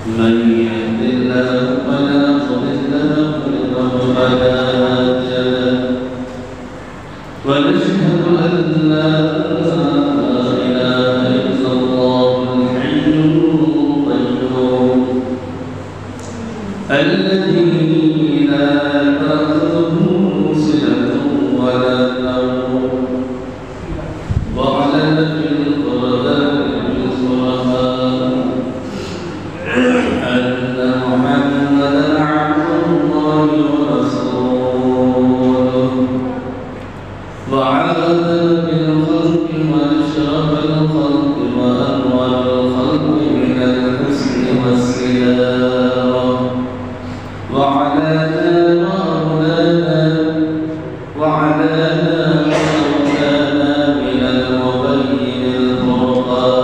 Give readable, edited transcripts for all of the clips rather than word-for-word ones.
من يهد الله فلا مضل له ومن هادي له ونشهد أن لا إله إلا الله الحي القيوم الذي لا تأخذه سنة ولا نوم وأعلن في القرآن بالقرآن أن محمدا عبد الله ورسوله وعاد بالخلق وأشرف الخلق وأنور الخلق من الحسن والسيارة وعلانا مولانا من المبين الفرقان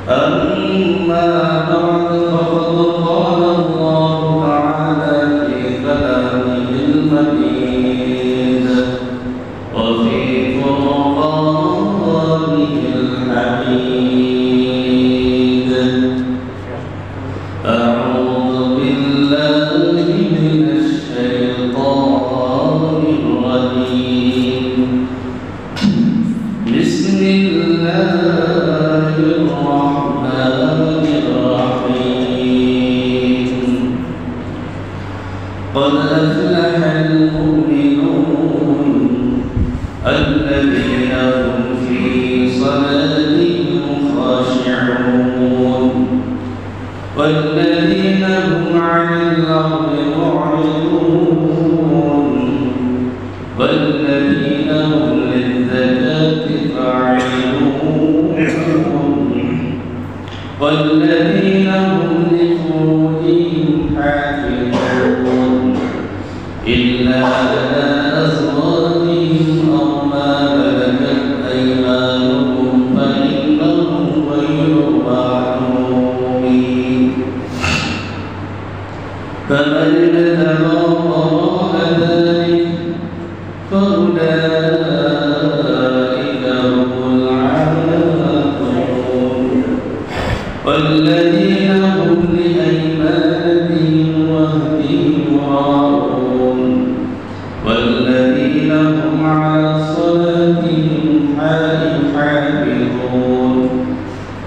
أما بعد فقد قال الله تعالى في كلامه المجيد وفي فرقانه الحميد أعوذ بالله من الشيطان الرجيم بسم الله الرحمن الرحيم قد أفلح المؤمنون الذين هم في صلاتهم خاشعون والذين هم عن اللغو معرضون والذين هم للزكاة فاعلون والذين هم لفروجهم حافظون إلا على أزواجهم أو ما ملكت أيمانهم فإنهم غير معلومين فمن ابتغى وراء ذلك فأولئك هم العادون والذين هم لأيمانهم وعهدهم راعون والذين هم على صلاتهم حافظون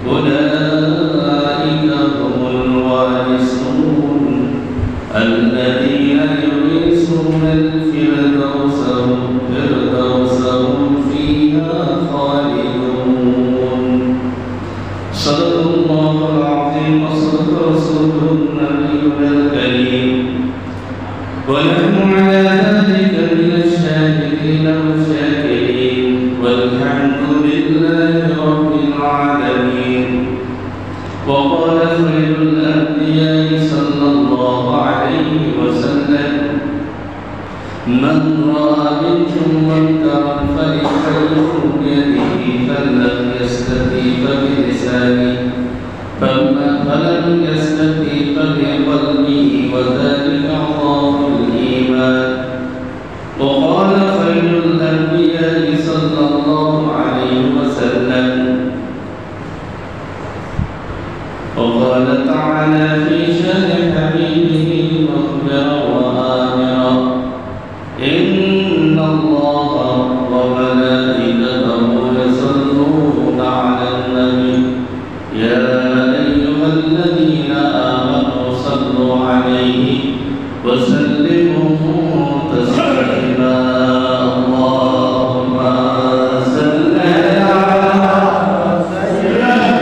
أولئك هم الوارثون الذين يورثون الفردوس هم فيها خالدون صدق الله العظيم وصدق رسوله النبي الكريم ونحن على ذلك من الشاهدين والشاكرين والحمد لله رب العالمين وقال خير الأنبياء صلى الله عليه وسلم من رأى منكم منكرا فليغيره بيده فلم يستطع فبلسانه فلم يستطع فبقلبه وذلك عظام الإيمان وقال خير الأنبياء صلى الله عليه وسلم وقال تعالى في شأن حبيبه مخبرا وآمرا إن الله وملائكته يصلون على النبي يا أيها الذين آمنوا صلوا عليه وسلموا تسليما اللهم صل على سيدنا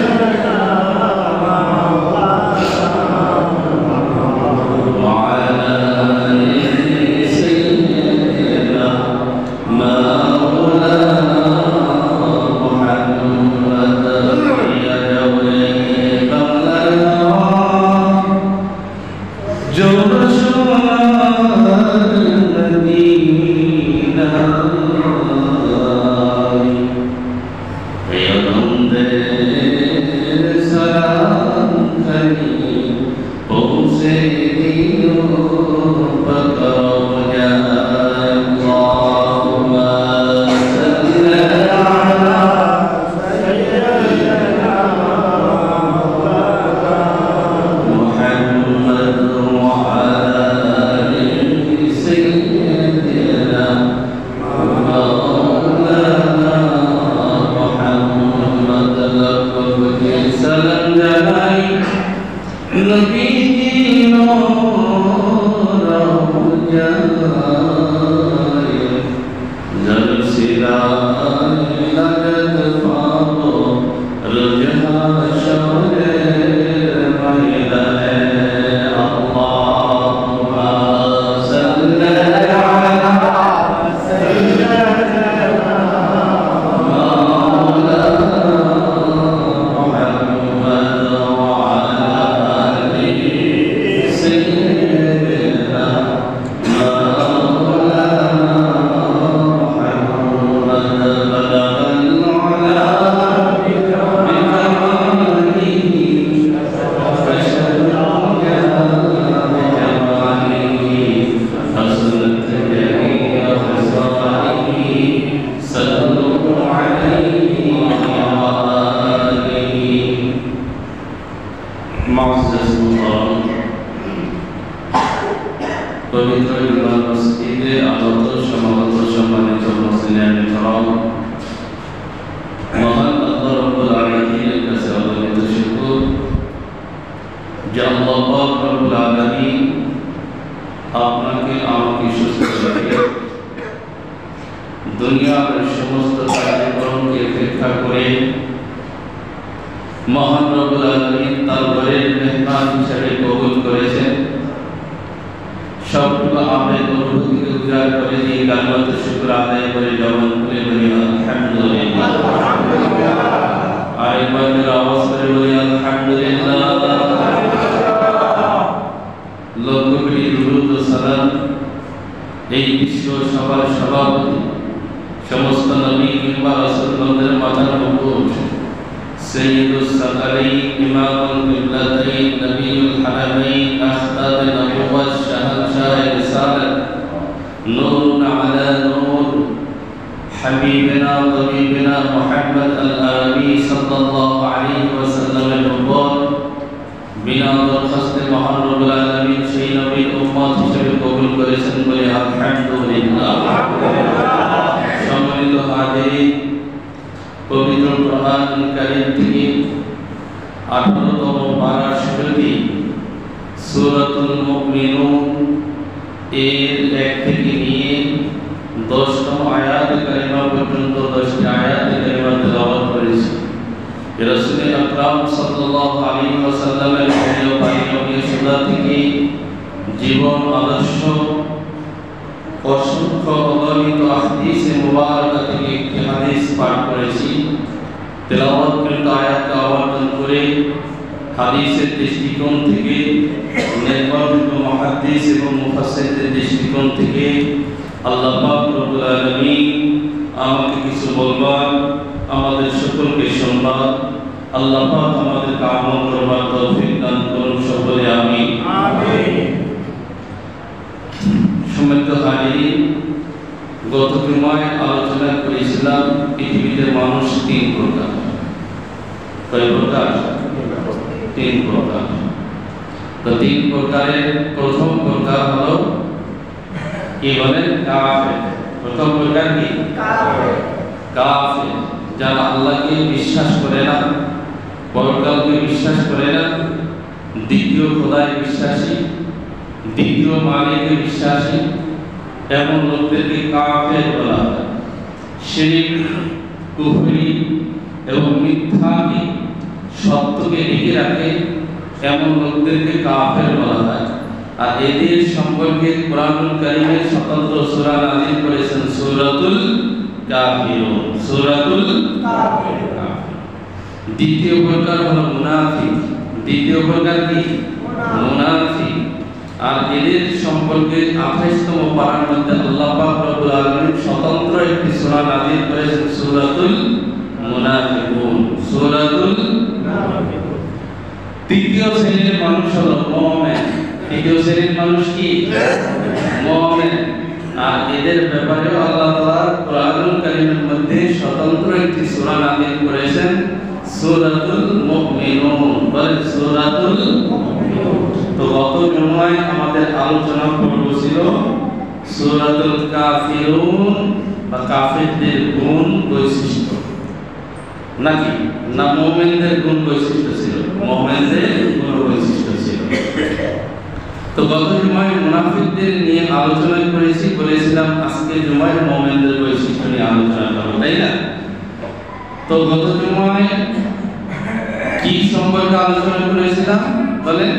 কি সম্পর্কে আলোচনা করেছিলাম বলেন?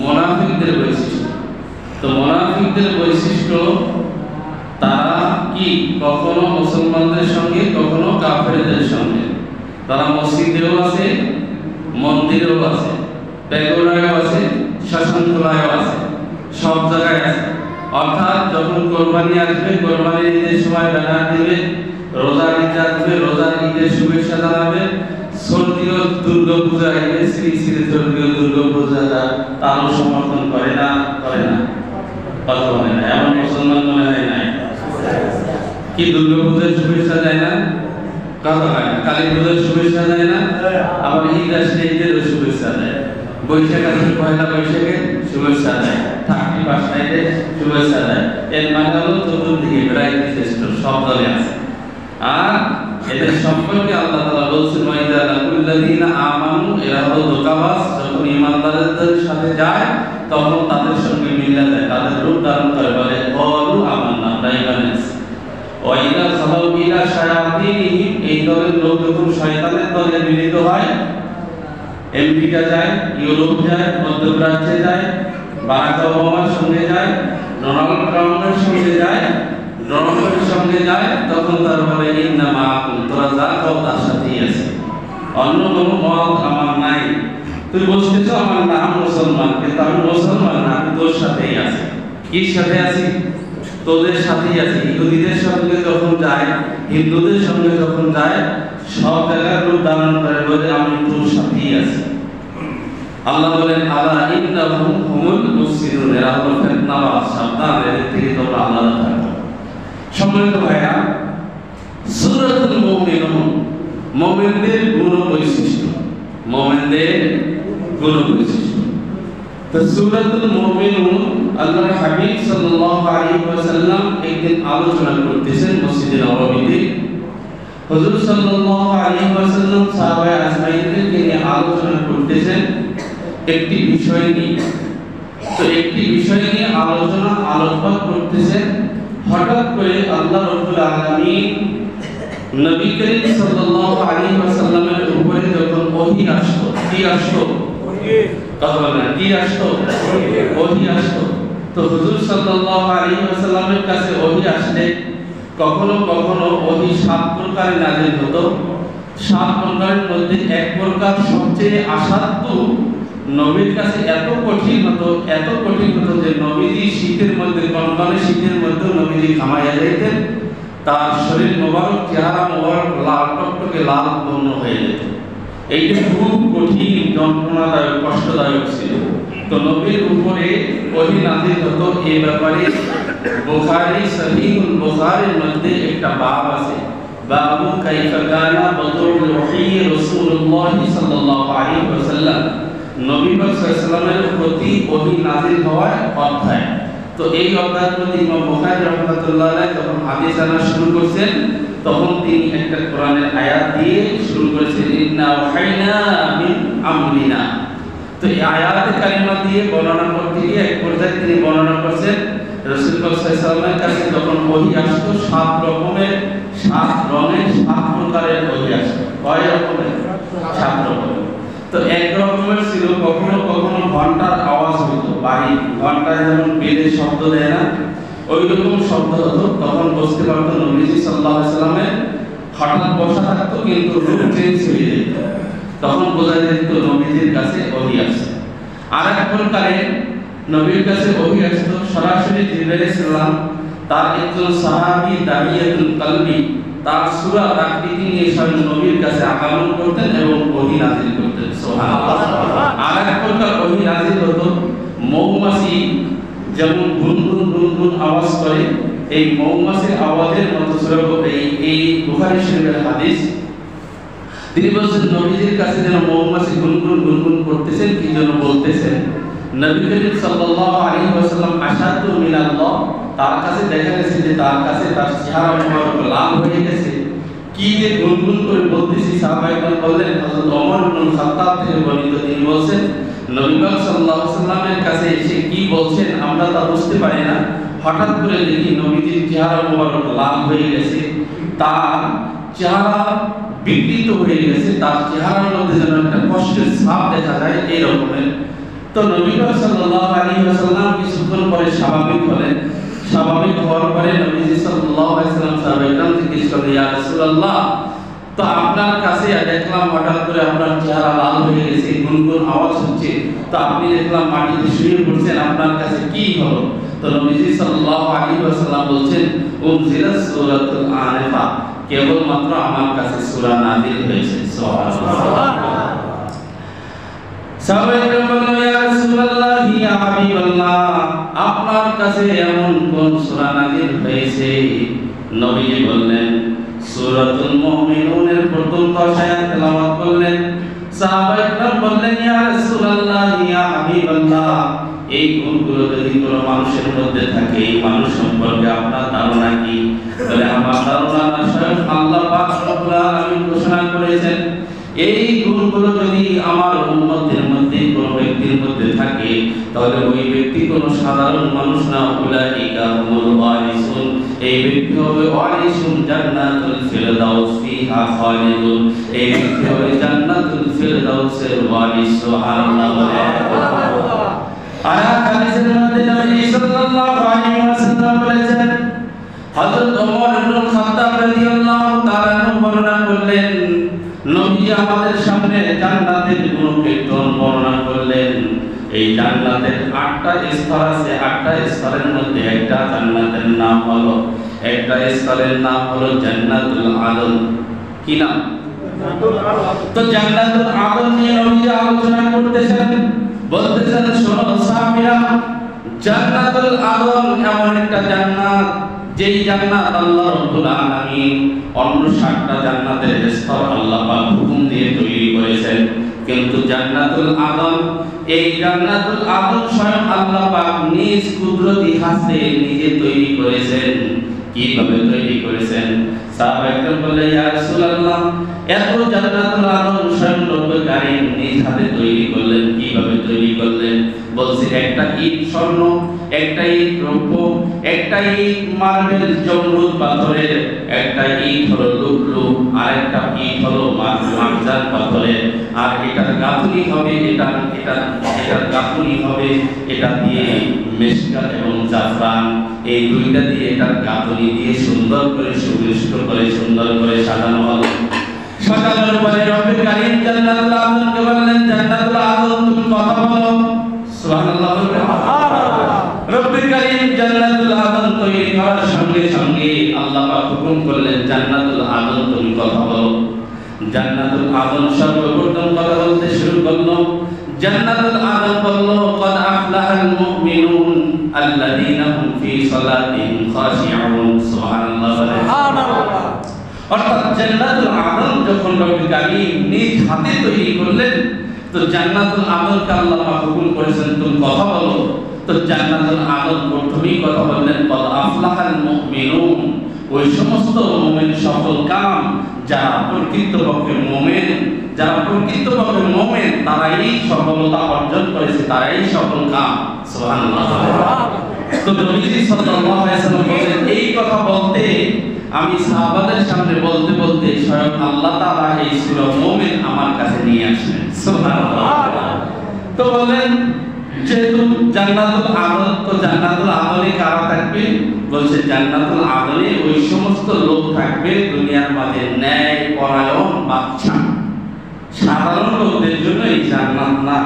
মুনাফিকদের বৈশিষ্ট্য। তো মুনাফিকদের বৈশিষ্ট্য, তারা কি কখনো মুসলমানদের সঙ্গে কখনো কাফেরদের সঙ্গে, তারা মসজিদেও আছে, মন্দিরেও আছে, পেগোডায়ও আছে, শ্মশানখোলায়ও আছে, সব জায়গায় আছে। অর্থাৎ যখন কোরবানি আসবে, কোরবানির ঈদের সময় ব্যানার দিবে, রোজার ঈদ আসবে, রোজার ঈদের শুভেচ্ছা জানাবে, সর্দীয় দুর্গা পূজা আসবে, শ্রী শ্রী ধর্মীয় দুর্গা পূজা তারও সমর্থন করে না, করে না, কথা বলে না। এমন মুসলমান মনে হয় নাই কি দুর্গা পূজার শুভেচ্ছা যায় না, কথা হয় না, কালী পূজার শুভেচ্ছা যায় না, আবার ঈদ আসলে ঈদেরও শুভেচ্ছা দেয়, বৈশাখ আসলে পয়লা বৈশাখে শুভেচ্ছা দেয়, 31 নাইটে শুভেচ্ছা দেয়। এর মানে হলো চতুর্দিকে ভ্যারাইটি শ্রেষ্ঠ সব দলে আছে। আর এদের সম্পর্কে আল্লাহ তাআলা বলছেন, ওয়াইদা লাকুল্লাযিনা আমানু, এরা হলো ধোঁকাবাজ। যখন ঈমানদারদের সাথে যায় তখন তাদের সঙ্গে মিলে যায়, তাদের রূপ ধারণ করে, বলে ক্বালু আমান্না, আমরা ঈমান এনেছি। ওয়াইদা খালাউ ইলা শায়াতিনিহিম, এই দলের লোক যখন শয়তানের দলে মিলিত হয়, আমেরিকা যায়, ইউরোপ যায়, মধ্যপ্রাচ্যে যায়, বারাক ওবামার সঙ্গে যায়, ডোনাল্ড ট্রাম্পের সঙ্গে যায়, ডোনাল্ডের সঙ্গে যায়, তখন তার বলে ইন্না মাআকুম, তোরা যা খাও তার সাথেই আছে, অন্য কোনো মত আমার নাই। তুই বলছিস আমার নাম মুসলমান, কিন্তু আমি মুসলমান না, আমি তোর সাথেই আছি। কি সাথে আছি? তোদের সাথেই আছি। ইহুদিদের সঙ্গে যখন যায়, হিন্দুদের সঙ্গে যখন যায়, সব জায়গায় রূপ ধারণ করে, বলে আমি তোর সাথেই আছি। আল্লাহ বলেন, আলা ইন্নাহুম হুমুল মুফসিদুন, এরা হলো ফিতনাবাজ, সাবধান, এদের থেকে তোমরা আলাদা থাকো। সম্মানিত ভাইরা, সূরাতুল মুমিনুন, মুমিনদের গুণ বৈশিষ্ট্য, মুমিনদের গুণ বৈশিষ্ট্য। তো সূরাতুল মুমিনুন আল্লাহর হাবিব সাল্লাল্লাহু আলাইহি ওয়াসাল্লাম একদিন আলোচনা করতেছেন মসজিদে নববীতে। হুজুর সাল্লাল্লাহু আলাইহি ওয়াসাল্লাম সাহাবায়ে আজমাইনদেরকে নিয়ে আলোচনা করতেছেন একটি বিষয় নিয়ে। তো একটি বিষয় নিয়ে আলোচনা করতেছেন, হঠাৎ করে আল্লাহ রাব্বুল আলামিন নবী করিম সাল্লাল্লাহু আলাইহি ওয়াসাল্লামের উপরে যখন ওহী আসতো, কি আসতো? কথা বলেন, কি আসতো? ওহী আসতো। তো হুজুর সাল্লাল্লাহু আলাইহি ওয়াসাল্লামের কাছে ওহী আসলে কখনো কখনো ওহী 7 প্রকারে নাযিল হতো। 7 প্রকারের মধ্যে এক প্রকার সবচেয়ে আসাধ্য, নবীর কাছে এত কঠিন হতো যে নবীজি শীতের মধ্যে, কনকনে শীতের মধ্যে নবীজি ঘামাইয়া যাইতেন, তার শরীর মোবারক, চেহারা মোবারক লাল টকটকে লাল বর্ণ হয়ে যেত। এইটা খুব কঠিন, যন্ত্রণাদায়ক, কষ্টদায়ক ছিল। তো নবীর উপরে ওহী নাযিল হতো। এই ব্যাপারে বুখারী, সহিহুল বুখারীর মধ্যে একটা বাব আছে, বাবু কাইফা কানা বদরুল ওহী রাসূলুল্লাহ সাল্লাল্লাহু আলাইহি ওয়াসাল্লাম, নবী পাক সাল্লাল্লাহু আলাইহি ওয়াসাল্লামের প্রতি ওহী নাযিল হওয়ার অধ্যায়। তো এই অধ্যায়ের প্রতি ইমাম বুখারী রাহমাতুল্লাহ আলাইহি যখন হাদিস আনা শুরু করেছেন, তখন তিনি একটা কোরআনের আয়াত দিয়ে শুরু করেছেন, ইন্না ওয়াহাইনা মিন আমরিনা। তো এই আয়াতে কারিমা দিয়ে বর্ণনা করতে গিয়ে এক পর্যায়ে তিনি বর্ণনা করেছেন, রাসূল পাক সাল্লাল্লাহু আলাইহি ওয়াসাল্লামের কাছে যখন ওহী আসতো, 7 রকমের, 7 রঙের, 7 প্রকারের ওহী আসতো। কয় রকমের? 7 রকমের। তো এক রকমের ছিল, কখনো কখনো ঘন্টার আওয়াজ হতো, বাড়ি ঘন্টায় যেমন বেলে শব্দ দেয় না, ওই রকম শব্দ হতো। তখন বুঝতে পারতো নবীজি সাল্লাল্লাহু আলাইহি ওয়াসাল্লামের হঠাৎ বসা থাকতো, কিন্তু রূপ চেঞ্জ হয়ে যেত, তখন বোঝা যেত নবীজির কাছে ওহী আসছে। আরেক প্রকারে নবীর কাছে ওহী আসতো সরাসরি জিবরাইল সালাম, তার একজন সাহাবী দাহিয়াতুল কলবি, তার সূরাত আকৃতি নিয়ে স্বয়ং নবীর কাছে আগমন করতেন এবং ওহী নাযিল করতেন। সুবহানাল্লাহ। আরেক প্রকার ওহী নাযিল হতো, মৌমাছি যেমন গুনগুন গুনগুন আওয়াজ করে, এই মৌমাছির আওয়াজের মতো এই বুখারী শরীফের হাদিস। তিনি বলছেন নবীজির কাছে যেন মৌমাছি গুনগুন গুনগুন করতেছেন, কি যেন বলতেছেন। নবী করিম সাল্লাল্লাহু আলাইহি ওয়াসাল্লাম আশাদু মিনাল্লাহ, তার কাছে দেখা গেছে যে তার কাছে তার চেহারা মোবারক লাল হয়ে গেছে, কি যে গুনগুন করে বলতেছি। সাহাবায়ে বললেন, হযরত ওমর ইবনে খাত্তাব থেকে বর্ণিত, তিনি বলেন নবী পাক সাল্লাল্লাহু আলাইহি ওয়াসাল্লামের কাছে এসে কি বলছেন আমরা তা বুঝতে পারি না, হঠাৎ করে দেখি নবীজির চেহারা মোবারক লাল হয়ে গেছে, তার চেহারা বিকৃত হয়ে গেছে, তার চেহারার মধ্যে যেন একটা কষ্টের ছাপ দেখা যায় এই রকমের। তো নবী সাল্লাল্লাহু আলাইহি ওয়াসাল্লাম কিছুক্ষণ পরে স্বাভাবিক হলেন। স্বাভাবিক হওয়ার পরে নবীজি সাল্লাল্লাহু আলাইহি ওয়াসাল্লাম সাহাবায়ে জিজ্ঞেস করলেন, ইয়া রাসূলুল্লাহ, তো আপনার কাছে দেখলাম হঠাৎ করে আপনার চেহারা লাল হয়ে গেছে, গুনগুন আওয়াজ হচ্ছে, তো আপনি দেখলাম মাটিতে শুয়ে পড়ছেন, আপনার কাছে কি হলো? তো নবীজি সাল্লাল্লাহু আলাইহি ওয়াসাল্লাম বলছেন, উনজিলাত সূরাতুল আনিফা, কেবলমাত্র আমার কাছে সূরা নাযিল হয়েছে। সুবহানাল্লাহ। সাহাবায়ে বললেন, ইয়া রাসূলুল্লাহ, ইয়া হাবিবাল্লাহ, আপনার কাছে এমন কোন সূরা নাযিল হয়েছে? নবীজি বললেন, সূরাতুল মুমিনুনের প্রথম 10 আয়াত তেলাওয়াত করলেন। সাহাবায়ে کرام বললেন, ইয়া রাসূলুল্লাহ, ইয়া হাবিবাল্লাহ, এই গুণগুলো যদি কোনো মানুষের মধ্যে থাকে, এই মানুষ সম্পর্কে আপনার ধারণা কি? বলে, আমার ধারণা না, স্বয়ং আল্লাহ পাক রব্বুল আলামিন ঘোষণা করেছেন, এই গুণগুলো যদি আমার উম্মতের মধ্যে কোনো ব্যক্তির মধ্যে থাকে, তাহলে ওই ব্যক্তি কোনো সাধারণ মানুষ না, উলাইকা হুমুল ওয়ারিসুন, এই ব্যক্তি হবে ওয়ারিসুন জান্নাতুল ফিরদাউস ফিহা খালিদুন, এই ব্যক্তি হবে জান্নাতুল ফিরদাউসের ওয়ারিস। সুবহানাল্লাহ। আর হাদিসের মধ্যে নবী সাল্লাল্লাহু আলাইহি ওয়াসাল্লাম বলেছেন, হযরত ওমর ইবনে খাত্তাব রাদিয়াল্লাহু তাআলা বর্ণনা করলেন, নবী আমাদের সামনে জান্নাতের গুণকীর্তন বর্ণনা করলেন। এই জান্নাতের 8টা স্তর আছে, 8টা স্তরের মধ্যে একটা জান্নাতের নাম হলো, একটা স্তরের নাম হলো জান্নাতুল আদন। কি নাম? জান্নাতুল আদন। তো জান্নাতুল আদন নিয়ে নবী আলোচনা করতেছেন, বলতেছেন, শোনো সাহাবীরা, জান্নাতুল আদন এমন একটা জান্নাত, যেই জান্নাত আল্লাহ রাব্বুল আলামিন অন্য 7টা জান্নাতের স্তর আল্লাহ পাক হুকুম দিয়ে তৈরি করেছেন, কিন্তু জান্নাতুল আদন, এই জান্নাতুল আদন স্বয়ং আল্লাহ পাক নিজ কুদরতি হাতে নিজে তৈরি করেছেন। কিভাবে তৈরি করেছেন? সাহাবায়ে کرام বললেন, ইয়া রাসূলুল্লাহ, এত জান্নাতুল আদন স্বয়ং রব্বুল কারীম নিজ হাতে তৈরি করলেন, কিভাবে তৈরি করলেন? বলছে, একটা ইট স্বর্ণ, একটা ইট রৌপ্য, একটা ইট মার্বেল জমরুদ পাথরের, একটা ইট হলো লুকলু, আর একটা ইট হলো মার্জান পাথরের, আর এটার গাঁথুনি হবে, এটার গাঁথুনি হবে এটা দিয়ে মেশকাত এবং জাফরান, এই দুইটা দিয়ে এটার গাঁথুনি দিয়ে সুন্দর করে সুবিষ্ট করে সুন্দর করে সাজানো হলো। সাজানোর পরে রব্বুল কারীম জান্নাতুল আদনকে বললেন, জান্নাতুল আদন, তুমি কথা বলো। সুবহানাল্লাহ। রব্বুল কারীম জান্নাতুল আদন তৈরি করার সঙ্গে সঙ্গে আল্লাহ পাক হুকুম করলেন, জান্নাতুল আদন তুমি কথা বলো। জান্নাতুল আদন সর্বপ্রথম কথা বলতে শুরু করলো। জান্নাতুল আদন বলল, ক্বাদ আফলাহাল মুমিনুন আল্লাযীনা হুম ফি সালাতিহিম খাশিউন। সুবহানাল্লাহ। সুবহানাল্লাহ। অর্থাৎ জান্নাতুল আদন যখন রব্বুল কারীম নিজ হাতে তৈরি করলেন, তো জান্নাতুল আদনকে আল্লাহ পাক হুকুম করেছেন, তুমি কথা বলো। তো জান্নাতুল আদন প্রথমেই কথা বললেন, ক্বাদ আফলাহাল মুমিনুন, ওই সমস্ত মুমিন সফল কাম, যারা প্রকৃতপক্ষে মুমিন, তারাই সফলতা অর্জন করেছে, তারাই সফল কাম। সুবহানাল্লাহ। তো নবীজি সাল্লাল্লাহু আলাইহি ওয়াসাল্লাম বলেন, এই কথা বলতে আমি সাহাবাদের সামনে বলতে বলতে স্বয়ং আল্লাহ তাআলা এই সূরা মুমিন আমার কাছে নিয়ে আসলেন। সুবহানাল্লাহ। তো বলেন, যেহেতু জান্নাতুল আদন, তো জান্নাতুল আদনে কারা থাকবে? বলছে, জান্নাতুল আদনে ওই সমস্ত লোক থাকবে দুনিয়ার মাঝে ন্যায় পরায়ণ বাদশা। সাধারণ লোকদের জন্য এই জান্নাত না।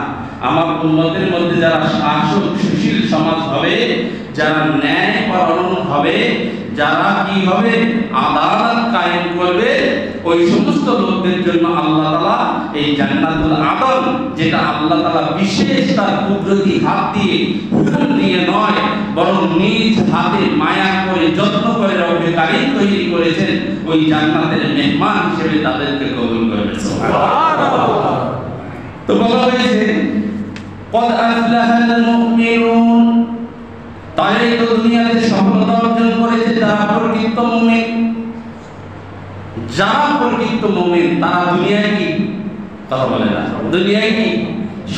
আমার উম্মতের মধ্যে যারা শাসক সুশীল সমাজ হবে, যারা ন্যায় পরায়ণ হবে, যারা কি হবে, আদালত কায়েম করবে, ওই সমস্ত লোকদের জন্য আল্লাহ তাআলা এই জান্নাতুল আদন, যেটা আল্লাহ তাআলা বিশেষ তার কুদরতি হাত দিয়ে হুকুম দিয়ে নয়, বরং নিজ হাতে মায়া করে যত্ন করে রব্বুল কারীম তৈরি করেছেন, ওই জান্নাতের মেহমান হিসেবে তাদেরকে কবুল করবেন। সুবহানাল্লাহ। তো বলা হয়েছে, ক্বাদ আফলাহাল মুমিনুন, তাই তো দুনিয়াতে সফলতা অর্জন করেছে যারা প্রকৃত মুমিন। যারা প্রকৃত মুমিন তারা দুনিয়ায় কি কথা বলে না, দুনিয়ায় কি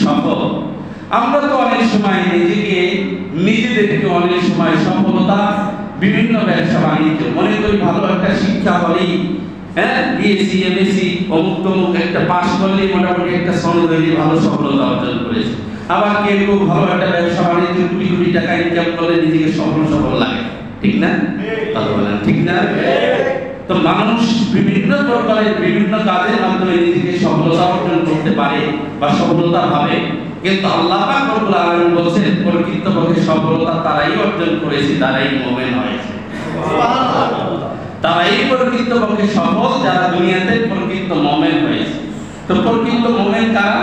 সফল। আমরা তো অনেক সময় নিজেদেরকে অনেক সময় সফলতা বিভিন্ন ব্যবসা বাণিজ্য মনে করি, ভালো একটা শিক্ষা হলেই হ্যাঁ বিএসসি এমএসসি অমুক তমুক একটা পাস করলে মোটামুটি একটা সনদ হইলে ভালো সফলতা অর্জন করেছে। আবার কেউ কেউ ভালো একটা ব্যবসা বাণিজ্য কোটি কোটি টাকা ইনকাম করলে নিজেকে সফল লাগে, ঠিক না? কথা বলেন ঠিক না? তো মানুষ বিভিন্ন প্রকারের বিভিন্ন কাজের মাধ্যমে নিজেকে সফলতা অর্জন করতে পারে বা সফলতা ভাবে, কিন্তু আল্লাহ পাক রব্বুল আলামিন বলেন প্রকৃতপক্ষে সফলতা তারাই অর্জন করেছে তারাই মুমিন হয়েছে। সুবহানাল্লাহ। তারাই প্রকৃতপক্ষে সফল যারা দুনিয়াতে প্রকৃত মুমিন হয়েছে। তো প্রকৃত মুমিন কারা?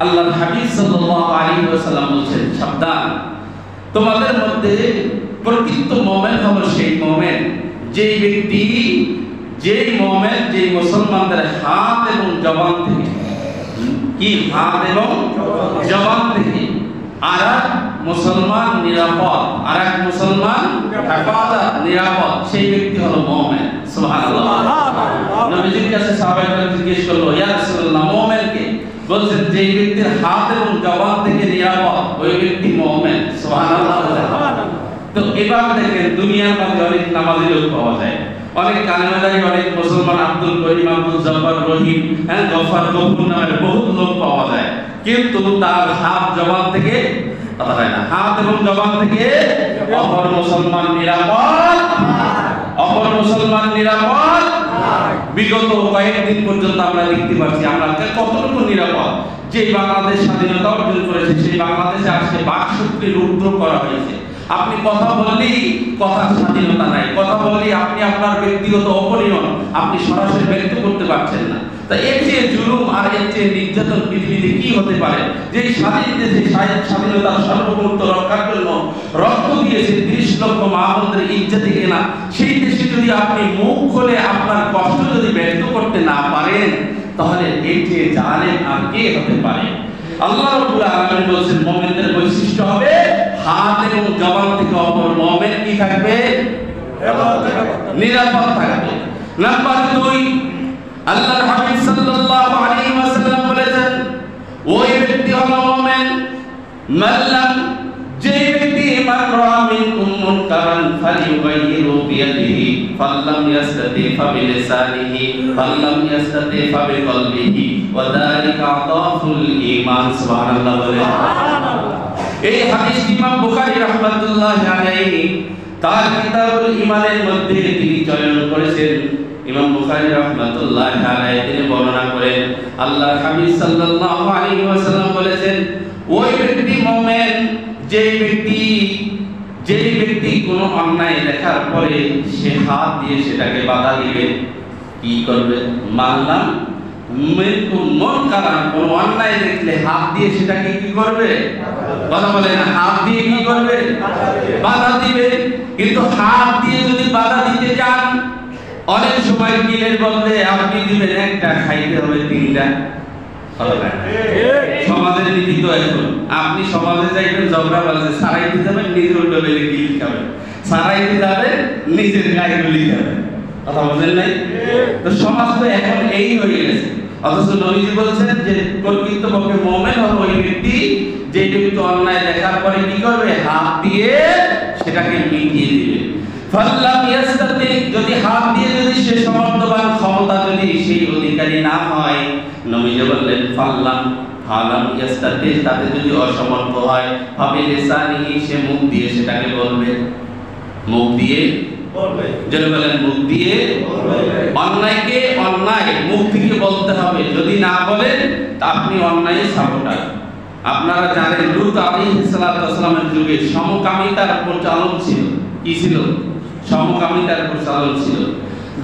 আল্লাহর হাবিব সাল্লাল্লাহু আলাইহি ওয়াসাল্লাম বলেন, সাবধান, তোমাদের মধ্যে প্রকৃত মুমিন হলো সেই মুমিন যেই ব্যক্তি যেই মুমিন যেই মুসলমানদের হাত এবং জবান থেকে কি হাত এবং জবান থেকে আরেক মুসলমান নিরাপদ, আরেক মুসলমান হেফাজত নিরাপদ, সেই ব্যক্তি হলো মুমিন। সুবহানাল্লাহ। নবীজির কাছে সাহাবায়ে জিজ্ঞেস করলো, ইয়া রাসূলুল্লাহ মুমিন কে? বলছেন যেই ব্যক্তির হাত এবং জবান থেকে নিরাপদ ওই ব্যক্তি মুমিন। সুবহানাল্লাহ। তো এবার দেখেন দুনিয়ার মধ্যে অনেক নামাজি লোক পাওয়া যায়, অনেক কালেমাদারি, অনেক মুসলমান আব্দুল করিম, আব্দুল জব্বার, রহিম, গফার, গফুর নামের বহুত লোক পাওয়া যায়, কিন্তু তার হাত জবান থেকে কথা হয় না। হাত এবং জবান থেকে অপর মুসলমান নিরাপদ, অপর মুসলমান নিরাপদ। বিগত কয়েকদিন পর্যন্ত আমরা দেখতে পাচ্ছি আমরা কতটুকু নিরাপদ। যে বাংলাদেশ স্বাধীনতা অর্জন করেছে সেই বাংলাদেশে আজকে বাকশক্তি রুদ্ধ করা হয়েছে। আপনি কথা বললেই কথার স্বাধীনতা নাই, কথা বললেই আপনি আপনার ব্যক্তিগত অপনিয়ন আপনি সরাসরি ব্যক্ত করতে পারছেন না। তা এর চেয়ে জুলুম আর এর চেয়ে নির্যাতন পৃথিবীতে কি হতে পারে? যে স্বাধীন দেশে স্বাধীনতার সর্বভৌমত্ব রক্ষার জন্য রক্ত দিয়েছে 30 লক্ষ মা বোনদের ইজ্জতে কেনা, সেই দেশে যদি আপনি মুখ খুলে আপনার কষ্ট যদি ব্যক্ত করতে না পারেন, তাহলে এর চেয়ে জালেম আর কে হতে পারে? আল্লাহ রাব্বুল আলামিন বলেছেন মুমিনদের বৈশিষ্ট্য হবে হাত এবং জবান থেকে অপর মুমিন কি থাকবে? নিরাপদ থাকবে। নাম্বার 2, আল্লাহর হাবিব সাল্লাল্লাহু আলাইহি ওয়াসাল্লাম বলেছেন ওই ব্যক্তি হলো মুমিন মাল্লাম, যে ব্যক্তি মান রাআ মিনকুম মুনকারান ফালিয়ুগাইয়িরু বিয়াদিহি ফাল্লাম ইয়াসতাতি ফাবিলিসানিহি ফাল্লাম ইয়াসতাতি ফাবিকলবিহি ওয়া যালিকা আদাফুল ঈমান। সুবহানাল্লাহ বলে। এই হাদিস ইমাম বুখারী রাহমাতুল্লাহি আলাইহি তার কিতাবুল ঈমানের মধ্যে তিনি চয়ন করেছেন। ইমাম বুখারী রাহমাতুল্লাহি আলাইহি তিনি বর্ণনা করেন আল্লাহর হাবিব সাল্লাল্লাহু আলাইহি ওয়াসাল্লাম বলেছেন ওই ব্যক্তি মুমিন যেই ব্যক্তি কোনো অন্যায় দেখার পরে সে হাত দিয়ে সেটাকে বাধা দিবে। কি করবে? মানলাম মিনকুম মুনকারান, কোনো অন্যায় দেখলে হাত দিয়ে সেটাকে কি করবে? কথা বলে না, হাত দিয়ে কি করবে? বাধা দিবে। কিন্তু হাত দিয়ে যদি বাধা দিতে চান, অনেক সময় কিলের বদলে আপনি দিবেন একটা, খাইতে হবে 3টা। সমাজের নীতি তো এখন আপনি সমাজে যাইবেন ঝগড়া বাজে সারাইতে যাবেন নিজের উল্টো বেলে কিল খাবেন, সারাইতে যাবেন নিজের গায়ে গুলি খাবেন। কথা বলেন নাই? তো সমাজ তো এখন এই হয়ে গেছে। অথচ নবীজি বলছেন যে প্রকৃতপক্ষে মুমিন হলো ওই ব্যক্তি যে ব্যক্তি অন্যায় দেখার পরে কি করবে? হাত দিয়ে সেটাকে মিটিয়ে দিবে। ফাল্লাম ইয়াসতাতি, যদি হাত দিয়ে যদি সে সমর্থবান ক্ষমতা যদি সেই অধিকারী না হয়, নবীজি বললেন ফাল্লাম ইয়াসতাতি, তাতে যদি অসমর্থ হয় ফাবিলিসানিহি, সে মুখ দিয়ে সেটাকে বলবে। মুখ দিয়ে বলবে, যদি বলেন মুখ দিয়ে বলবে। অন্যায়কে অন্যায় মুখ থেকে বলতে হবে, যদি না বলেন তা আপনি অন্যায় সাপোর্টার। আপনারা জানেন লূত আলাইহিস সালামের যুগে সমকামিতার প্রচলন ছিল। কি ছিল? সমকামিতার প্রচলন ছিল।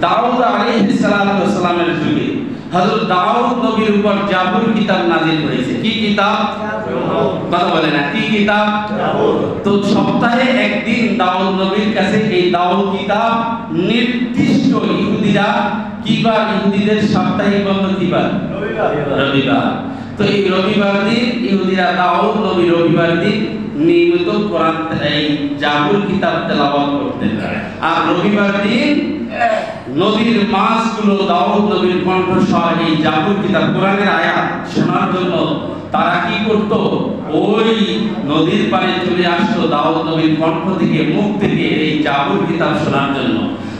দাউদ আলাইহিস সালামের যুগে হযরত দাউদ নবীর উপর জাবুর কিতাব নাযিল হয়েছে। কি কিতাব? কথা বলে না, কি কিতাব? তো সপ্তাহে একদিন দাউদ নবীর কাছে এই দাউদ কিতাব নির্দিষ্ট ইহুদিরা কিবার, ইহুদিদের সাপ্তাহিক বন্ধ কিবার? রবিবার। তো এই রবিবার দিন ইহুদিরা দাউদ নবী রবিবার দিন নিয়মিত কোরআন এই জাবুর কিতাব তেলাওয়াত করতেন। আর রবিবার দিন নদীর মাছগুলো দাউদ নবীর কণ্ঠস্বর এই জাবুর কিতাব কোরআনের আয়াত শোনার জন্য তারা কি করত? ওই নদীর পাড়ে চলে আসতো দাউদ নবীর কণ্ঠ থেকে, মুখ থেকে এই জাবুর কিতাব শোনার জন্য।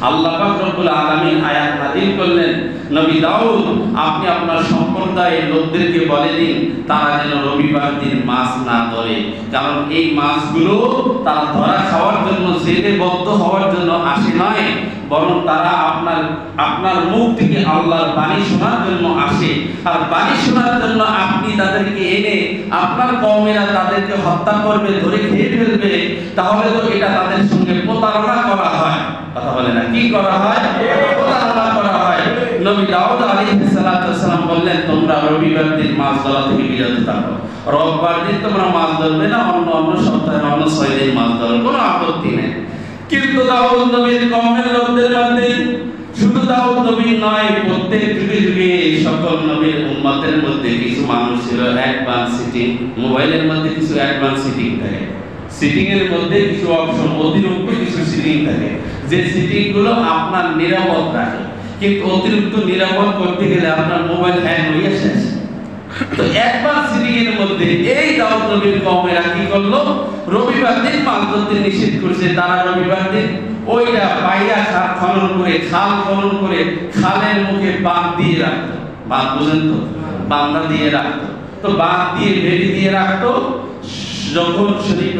আল্লাহ পাক রব্বুল আলামিন আয়াত নাযিল করলেন, নবী দাউদ আপনি আপনার সম্প্রদায়ের লোকদেরকে বলে দিন তারা যেন রবিবার দিন মাছ না ধরে, কারণ এই মাছগুলো তারা ধরা খাওয়ার জন্য জেলে বদ্ধ হওয়ার জন্য আসে নয়, বরং তারা আপনার মুখ থেকে আল্লাহর বাণী শোনার জন্য আসে। আর বাণী শোনার জন্য আপনি তাদেরকে এনে আপনার কওমেরা তাদেরকে হত্যা করবে, ধরে খেয়ে ফেলবে, তাহলে তো এটা তাদের সঙ্গে প্রতারণা করা হয়। কথা বলে না, কি করা হয়? প্রতারণা করা হয়। নবী দাউদ আলাইহিস সালাম বললেন তোমরা রবিবার দিন মাছ ধরা থেকে বিরত থাকো, রোববার দিন তোমরা মাছ ধরবে না, অন্য সপ্তাহে অন্য 6 দিন মাছ ধরো, কোনো আপত্তি নেই। কিন্তু দাউদ নবীর কওমের লোকদের মধ্যে, শুধু দাউদ নবী নয়, প্রত্যেক যুগে যুগে সকল নবীর উম্মতের মধ্যে কিছু মানুষ ছিল অ্যাডভান্স সিটিং, মোবাইলের মধ্যে কিছু অ্যাডভান্স সিটিং থাকে, সিটিং এর মধ্যে কিছু অপশন, অতিরিক্ত কিছু সিটিং থাকে, যে সিটিং গুলো আপনার নিরাপদ রাখে, কিন্তু অতিরিক্ত নিরাপদ করতে গেলে আপনার মোবাইল হ্যাং হয়ে শেষ। তো অ্যাডভান্স সিটিং এর মধ্যে এই দাউদ নবীর কওমেরা কি করলো, রবিবার দিন মাছ ধরতে নিষেধ করেছে। তারা রবিবার দিন ওইটা পাইয়া খনন করে, খাল খনন করে খালের মুখে বাঁধ দিয়ে রাখতো। বাঁধ বুঝেন তো, বান্দা দিয়ে রাখতো, তো বাঁধ দিয়ে বেড়ি দিয়ে রাখতো। যখন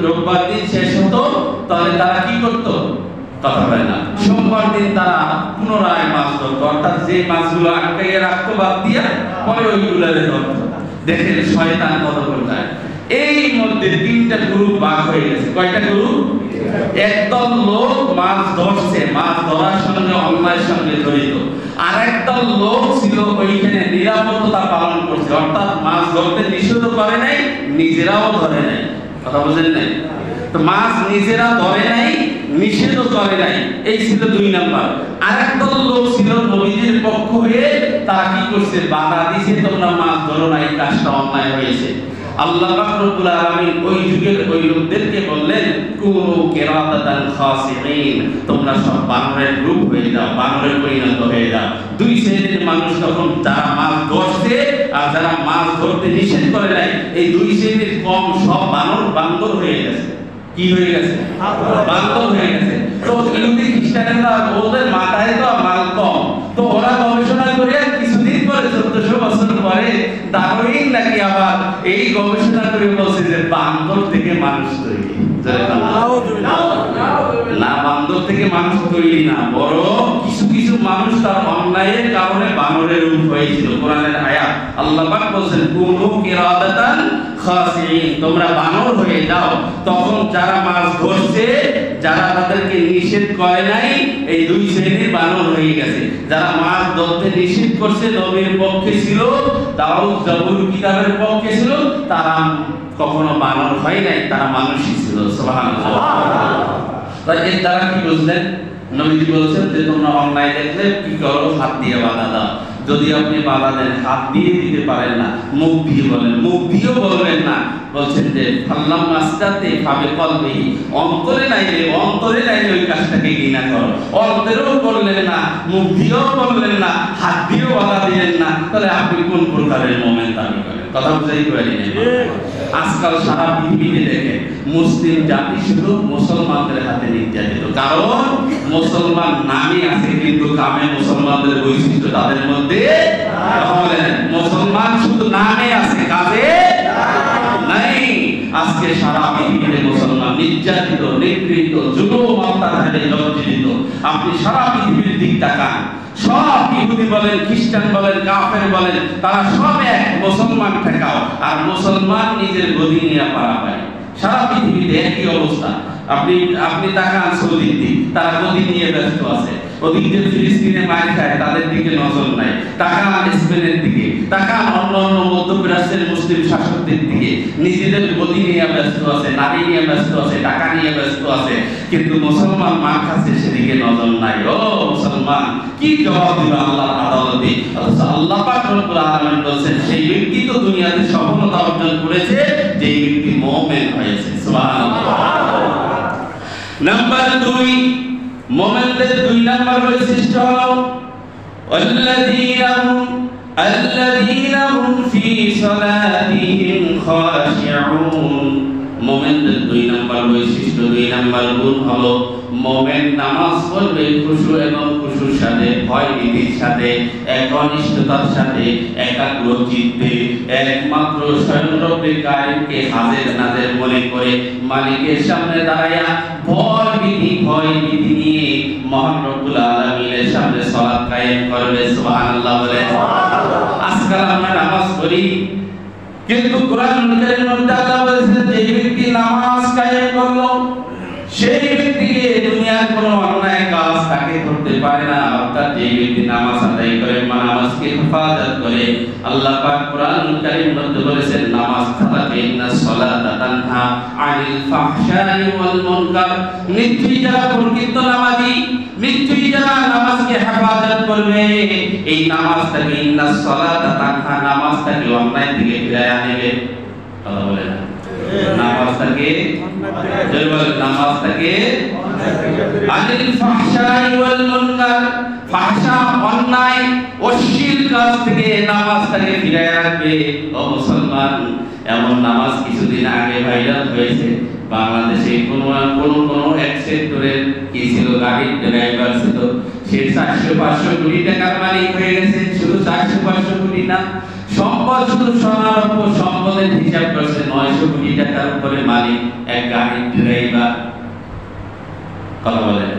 রোববার দিন শেষ হতো তাহলে তারা কি করতো, কথা বলে না, সোমবার দিন তারা পুনরায় মাছ ধরতো, অর্থাৎ যে মাছগুলো আটকাইয়া রাখতো বাদ দিয়ে পরে ওইগুলোরে ধরতো। দেখেন শয়তান কত করলায়। এই মধ্যে 3টা গ্রুপ ভাগ হয়ে গেছে। কয়টা গ্রুপ? একদল লোক মাছ ধরছে, মাছ ধরার সঙ্গে অন্যায়ের সঙ্গে জড়িত, আর একদল লোক ছিল ওইখানে নিরাপত্তা পালন করছে, অর্থাৎ মাছ ধরতে নিষেধ করে নাই, নিজেরাও ধরে নাই। কথা বুঝেন নাই? তো মাছ নিজেরা ধরে নাই, নিষেধ করে নাই, এই ছিল 2 নাম্বার। আরেকদল লোক ছিল নবীজির পক্ষ হয়ে, তারা কি করছে, বাধা দিয়েছে তোমরা মাছ ধরো না, এই কাজটা অন্যায় হয়েছে। আল্লাহ পাক রব্বুল আলামিন ওই যুগের ওই লোকদেরকে বললেন কুনু কিরাদাতান খাসিঈন, তোমরা সব বানরের রূপ হয়ে যাও, বানরে পরিণত হয়ে যাও। 2 শ্রেণীর মানুষ তখন, যারা মাছ ধরছে আর যারা মাছ ধরতে নিষেধ করে নাই, এই 2 শ্রেণীর কম সব বান্দর হয়ে গেছে। কি হয়ে গেছে? বান্দর হয়ে গেছে। তো ইহুদি খ্রিস্টানেরা ওদের মাথায় তো মাল কম, তো ওরা গবেষণা করে কিছুদিন পরে 1400 বছর পরে ডারউইন নাকি আবার এই গবেষণা করে বলছে যে বান্দর থেকে মানুষ তৈরি। না, বান্দর থেকে মানুষ তৈরি না, বরং কিছু কিছু মানুষ তার অন্যায়ের কারণে বানরের রূপ হয়েছিল। কোরআনের আয়াত আল্লাহ পাক বলেন কুনু কিরাদাতান খাসিঈন, তোমরা বানর হয়ে যাও। তখন যারা মাছ ধরছে, যারা তাদেরকে নিষেধ করে নাই, এই 2 শ্রেণীর বানর হয়ে গেছে। যারা মাছ ধরতে নিষেধ করছে, নবীর পক্ষে ছিল, দাউদ জাবুর কিতাবের পক্ষে ছিল, তারা কখনো বানর হয় নাই, তারা মানুষই ছিল। সুবহানাল্লাহ। তাই এর দ্বারা কি বুঝলেন? নবীজি বলেছেন যে তোমরা অন্যায় দেখলে কি করো, হাত দিয়ে বাধা দাও। যদি আপনি বাধা দেন, হাত দিয়ে দিতে পারেন না, মুখ দিয়ে বলেন, মুখ দিয়েও বলবেন না। বলছেন যে ফাল্লাম মাসকাতে ফাবে কলবি, অন্তরে নাইলে ওই কাজটাকে ঘৃণা করো। অন্তরেও বললেন না, মুখ দিয়েও বললেন না, হাত দিয়েও বাধা দিলেন না, তাহলে আপনি কোন প্রকারের মুমিন দাবি করেন? কথা বুঝাই পারি না। আজকাল সারা পৃথিবীতে দেখেন মুসলিম জাতি শুধু মুসলমানদের হাতে নির্যাতিত, কারণ মুসলমান নামে আছে কিন্তু কামে মুসলমানদের বৈশিষ্ট্য তাদের মধ্যে মুসলমান শুধু নামে আছে, কাজে নাই। আজকে সারা পৃথিবীতে মুসলমান নির্যাতিত, নিগৃহীত, জুলুম অত্যাচারে জর্জরিত। আপনি সারা পৃথিবীর দিক তাকান, সব ইহুদি বলেন, খ্রিস্টান বলেন, কাফের বলেন, তারা সব এক, মুসলমান ঠেকাও, আর মুসলমান নিজের গদি নিয়ে পারা পায়। সারা পৃথিবীতে একই অবস্থা। আপনি তাকান সৌদির দিক, তারা গদি নিয়ে ব্যস্ত আছে। ওদিকে ফিলিস্তিনে মার খায়, তাদের দিকে নজর নাই। তাকান স্পেনের দিকে, তাকান অন্য মধ্যপ্রাচ্যের মুসলিম শাসকদের দিকে, নিজেদের গদি নিয়ে ব্যস্ত আছে, নারী নিয়ে ব্যস্ত আছে, টাকা নিয়ে ব্যস্ত আছে, কিন্তু মুসলমান মার খাচ্ছে সেদিকে নজর নাই। ও মুসলমান, কি জবাব দিবে আল্লাহর আদালতে? আল্লাহ পাক রব্বুল আলামিন বলেন সেই ব্যক্তি তো দুনিয়াতে সফলতা অর্জন করেছে যেই ব্যক্তি মুমিন হয়েছে। সুবহানাল্লাহ। নাম্বার 2, মুমিনদের 2 নাম্বার বৈশিষ্ট্য হলো আল্লাযীনা হুম ফি সালাতিহিম খাশিউন। মুমিনদের 2 নাম্বার বৈশিষ্ট্য, 2 নম্বর গুণ হলো মুমিন নামাজ পড়বে খুশু এবং খুশুর সাথে, ভয় ভীতির সাথে, একনিষ্ঠতার সাথে, একাগ্র চিত্তে, একমাত্র স্বয়ং রব্বে কারিমকে হাজির নাজির মনে করে মালিকের সামনে দাঁড়ায়া ভয় ভীতি নিয়ে মহান রব্বুল আলামিনের সামনে সালাত কায়েম করবে। সুবহানাল্লাহ বলে। আজকাল আমরা নামাজ পড়ি, কিন্তু কোরআনুল কারীমের মধ্যে আল্লাহ বলেছেন যে ব্যক্তি নামাজ কায়েম করলো সেই ব্যক্তিকে দুনিয়ার কোনো অন্যায় কাজ তাকে করতে পারে না। অর্থাৎ যে ব্যক্তি নামাজ আদায় করে, নামাজকে হেফাজত করে, আল্লাহ পাক কোরআনুল কারীমের মধ্যে বলেছেন নামাজ তালাকে ইন্নাস সালাতা তানহা আনিল ফাহশাই ওয়াল মুনকার। নিশ্চয়ই যারা প্রকৃত নামাজি, নিশ্চয়ই যারা নামাজকে হেফাজত করবে, এই নামাজটাকে ইন্নাস সালাতা তানহা, নামাজটাকে অন্যায় থেকে ফিরিয়ে আনবে। কথা বলে না, নামাজটাকে আনিল ফাহশাই ওয়াল মুনকার, ফাহশা অন্যায় অশ্লীল কাজ থেকে নামাজটাকে ফিরিয়ে রাখবে। ও মুসলমান, এমন নামাজ কিছুদিন আগে ভাইরাল হয়েছে বাংলাদেশে। কোন এক সেক্টরের কি ছিল, গাড়ির ড্রাইভার ছিল, সে 400-500 কোটি টাকার মালিক হয়ে গেছে। শুধু 400-500 কোটি না, সম্পদ শুধু সোনার উপর সম্পদের হিসাব করছে 900 কোটি টাকার উপরে মালিক এক গাড়ির ড্রাইভার। কথা বলেন।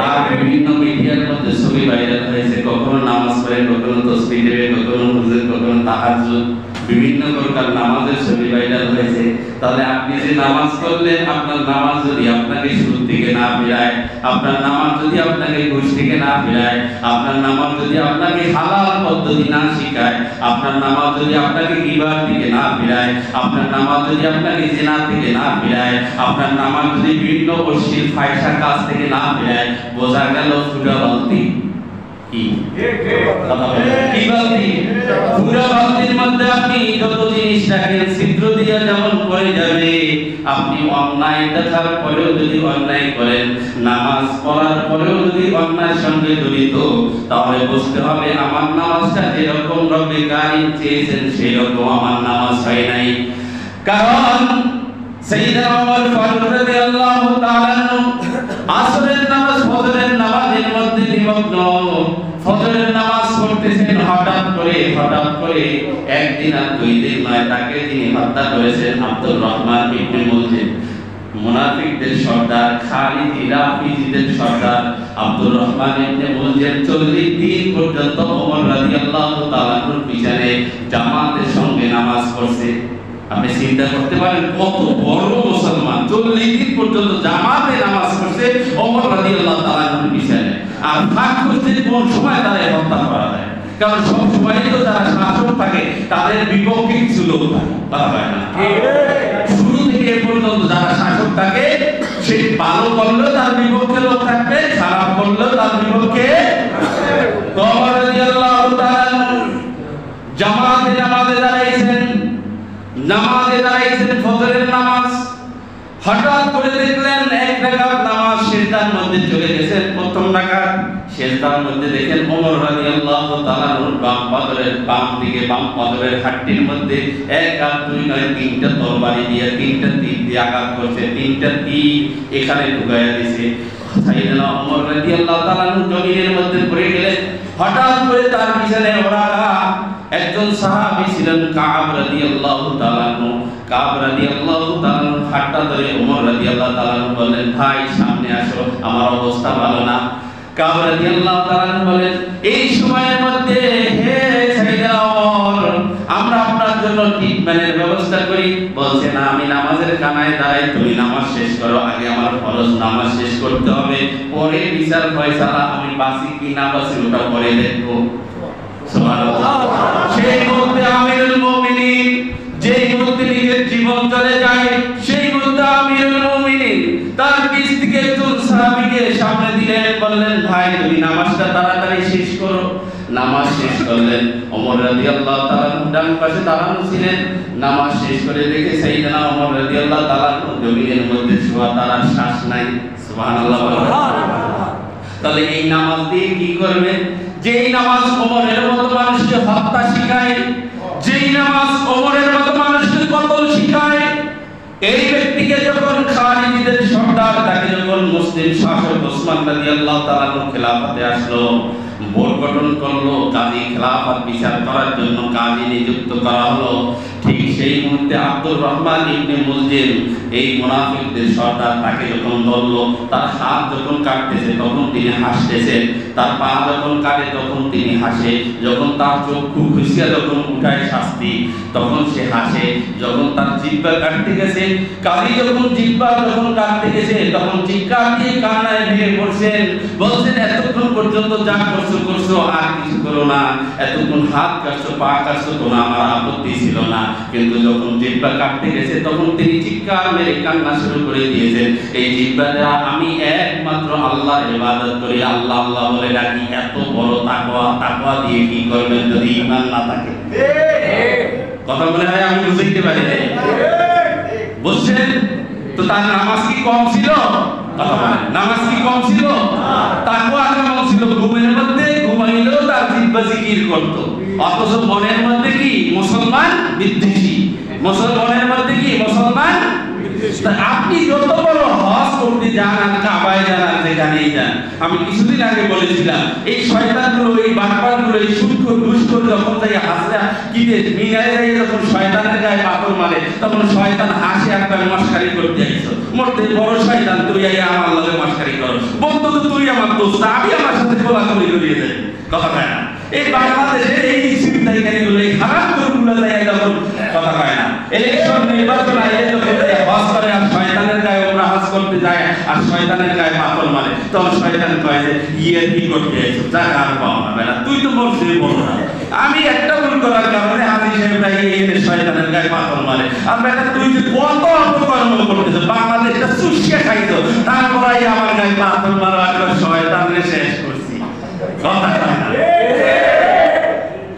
আর বিভিন্ন মিডিয়ার মধ্যে ছবি ভাইরাল হয়েছে, কখনো নামাজ পড়ে, কখনো তাসবিহ দেবে, কখনো হুজুর, কখনো তাহাজ্জুদ, বিভিন্ন প্রকার নামাজের ছবি ভাইরাল হয়েছে। তাহলে আপনি যে নামাজ পড়লেন, আপনার নামাজ যদি আপনাকে সুদ থেকে না ফেরায়, আপনার নামাজ যদি আপনাকে ঘুষ থেকে না ফেরায়, আপনার নামাজ যদি আপনাকে হালাল পদ্ধতি না শেখায়, আপনার নামাজ যদি আপনাকে গীবত থেকে না ফেরায়, আপনার নামাজ যদি আপনাকে জিনা থেকে না ফেরায়, আপনার নামাজ যদি বিভিন্ন অশ্লীল ফাহিশা কাজ থেকে না ফেরায়, বোঝা গেল ফুটা বালতি। কি কথা বলেন? কি বালতি? পুরো বালতির মধ্যে আপনি যত জিনিস রাখেন, ছিদ্র দিয়ে যেমন পড়ে যাবে। আপনি অন্যায় দেখার পরেও যদি অন্যায় করেন, নামাজ পড়ার পরেও যদি অন্যায়ের সঙ্গে জড়িত, তাহলে বুঝতে হবে আমার নামাজটা যেরকম রব্বে কারীম চেয়েছেন সেই রকম আমার নামাজ হয় নাই। কারণ সাইয়েদনা ওমর ফারুক রাদিয়াল্লাহু তাআলা আসরের নামাজ ফজরের নামাজের মধ্যে নিমগ্ন, ফজরের নামাজ পড়তেছেন, হঠাৎ করে একদিন আর 2 দিন নয়, তাকে যিনি হত্যা করেছেন আব্দুর রহমান ইবনে মুলজিম, মুনাফিকদের সর্দার, খালিদ রাফিজিদের সর্দার আব্দুর রহমান ইবনে মুলজিম 40 দিন পর্যন্ত ওমর রাদিয়াল্লাহু তাআলার পিছনে জামাতের সঙ্গে নামাজ পড়ছে। আপনি চিন্তা করতে পারেন কত বড় মুসলমান, 40 দিন পর্যন্ত জামাতে নামাজ পড়ছে ওমর রাদিয়াল্লাহু তাআলার পিছনে। আর ভাগ করতে কোন সময় তারা হত্যা করা যায়, কারণ সব সময় তো যারা শাসক থাকে তাদের বিপক্ষে কিছু লোক থাকে না। শুরু থেকে পর্যন্ত যারা শাসক থাকে, সে ভালো করলেও তার বিপক্ষে লোক থাকবে, খারাপ করলেও তার বিপক্ষে। ওমর রাদিয়াল্লাহু তাআলা জামাতে নামাজে দাঁড়াইছেন ফজরের নামাজ। হঠাৎ করে দেখলেন এক রাকাত নামাজ সিজদার মধ্যে চলে গেছেন। প্রথম রাকাত সিজদার মধ্যে দেখেন ওমর রাদিয়াল্লাহু তাআলা বাম পাথরের হাড়টির মধ্যে 1 আর 2 নয় 3টা তরবারি দিয়ে 3টা তীর দিয়ে আঘাত করছে। 3টা তীর এখানে ঢুকায়া দিয়েছে। সাইয়েদনা ওমর রাদিয়াল্লাহু তাআলা জমিনের মধ্যে পড়ে গেলেন। হঠাৎ করে তার পিছনে ওরা একজন সাহাবী ছিলেন কাব রাদিয়াল্লাহু তাআলা। কাব রাদিয়াল্লাহু তাআলা হাতটা ধরে ওমর রাদিয়াল্লাহু তাআলা বললেন, ভাই সামনে আসো, আমার অবস্থা ভালো না। কাব রাদিয়াল্লাহু তাআলা বলেন, এই সময়ের মধ্যে হে সাইয়েদনা ওমর, আমরা আপনার জন্য ট্রিটমেন্টের ব্যবস্থা করি। বলছে না, আমি নামাজের কানায় দাঁড়াই, তুমি নামাজ শেষ করো, আগে আমার ফরজ নামাজ শেষ করতে হবে, পরে বিচার ফয়সালা, আমি বাঁচি কি না বাঁচি ওটা পরে দেখবো। সুবহানাল্লাহ। সেই মুহূর্তে আমিরুল মুমিনিন, যেই মুহূর্তে নিজের জীবন চলে যায়, সেই মুহূর্তে আমিরুল মুমিনিন তার পিছ থেকে একজন সাহাবীকে সামনে দিলেন, বললেন, ভাই তুমি নামাজটা তাড়াতাড়ি শেষ করো। নামাজ শেষ করলেন। ওমর রাদিয়াল্লাহু তাআলা ডান পাশে দাঁড়ানো ছিলেন। নামাজ শেষ করে দেখে সাইয়েদনা ওমর রাদিয়াল্লাহু তাআলা জমিনের মধ্যে শোয়া, তার আর শ্বাস নাই। সুবহানাল্লাহ। তাহলে এই নামাজ দিয়ে কি করবে? যেই নামাজ ওমরের মতো মানুষকে হত্যা শিখায়, যেই নামাজ ওমরের মতো মানুষকে কতল শিখায়, এই ব্যক্তিকে যখন খালিদের সর্দার, তাকে যখন মুসলিম শাসক ওসমান রাদিয়াল্লাহু তাআলা খেলাফতে আসলো, বোর্ড গঠন করলো, কাজী খেলাফত বিচার করার জন্য কাজী নিযুক্ত করা হলো, ঠিক সেই মুহূর্তে আব্দুর রহমান ইবনে মুলজিম এই মুনাফিকদের সর্দার তাকে যখন ধরলো, তার হাত যখন কাটতেছে তখন তিনি হাসতেছেন, তার পা যখন কাটে তখন তিনি হাসে, যখন তার চক্ষু খুশিয়া যখন উঠায় শাস্তি তখন সে হাসে, যখন তার জিহ্বা কাটতে গেছে, কাজী যখন জিহ্বা যখন কাটতে গেছে তখন চিৎকার দিয়ে কান্নায় ভেঙে পড়ছেন, বলছেন এতক্ষণ পর্যন্ত যা করছো করছো, আর কিছু করো না, এতক্ষণ হাত কাটছো পা কাটছো কোনো আমার আপত্তি ছিল না, কিন্তু যখন জিহ্বা কাটতে গেছে তখন তিনি চিৎকার মেরে কান্না শুরু করে দিয়েছেন। এই জিহ্বা দ্বারা আমি একমাত্র আল্লাহর ইবাদত করি, আল্লাহ আল্লাহ বলে ডাকি, এত বড় তাকওয়া, তাকওয়া দিয়ে কি করবেন যদি ঈমান না থাকে? কথা বলে হয় আমি বুঝতে পারি না, বুঝছেন তো? তার নামাজ কি কম ছিল? কথা বলেন, নামাজ কি কম ছিল? তাকওয়া কেমন ছিল? ঘুমের মধ্যে ঘুমাইলেও তার জিহ্বা জিকির করত, অথচ মনের মধ্যে কি মুসলমান বিদ্বেষী, মুসলমানের মধ্যে কি মুসলমান। আপনি যত বড় হজ করতে যান আর কাবায় যান আর যেখানেই যান, আমি কিছুদিন আগে বলেছিলাম এই শয়তানগুলো, এই বাটপারগুলো, এই সুদখোর দুষ্কর যখন থেকে হাসরা কি যে মিনায় যায়, যখন শয়তানের গায়ে পাথর মারে তখন শয়তান হাসে, একবার মস্কারি করতে আইছো, মরতে বড় শয়তান তুই আই আমার লগে মস্কারি কর, বন্ধু তো তুই আমার দোস্ত, আমি আমার সাথে কোলাকুলি করিয়ে যাই, কথা কয় না। এই বাংলাদেশের এই সিদ্ধান্তগুলো, এই খারাপ করগুলো যায় যখন কথা কয় না, ইলেকশন নির্বাচন আইলে যখন হজ করে আর শয়তানের গায়ে ওমরা হজ করতে যায় আর শয়তানের গায়ে পাথর মারে, তখন শয়তান কয় যে ইয়ে কি করতে আইছো, যা আর পাও না বেটা, তুই তো বলছিস বল না, আমি একটা ভুল করার কারণে হাজি সাহেবরা এই শয়তানের গায়ে পাথর মারে, আর বেটা তুই যে কত অপকর্ম করতেছ, বাংলাদেশটা চুষিয়ে খাইছো, তারপরে আমার গায়ে পাথর মারা একটা শয়তানরে শেষ করছি, কথা কয় না।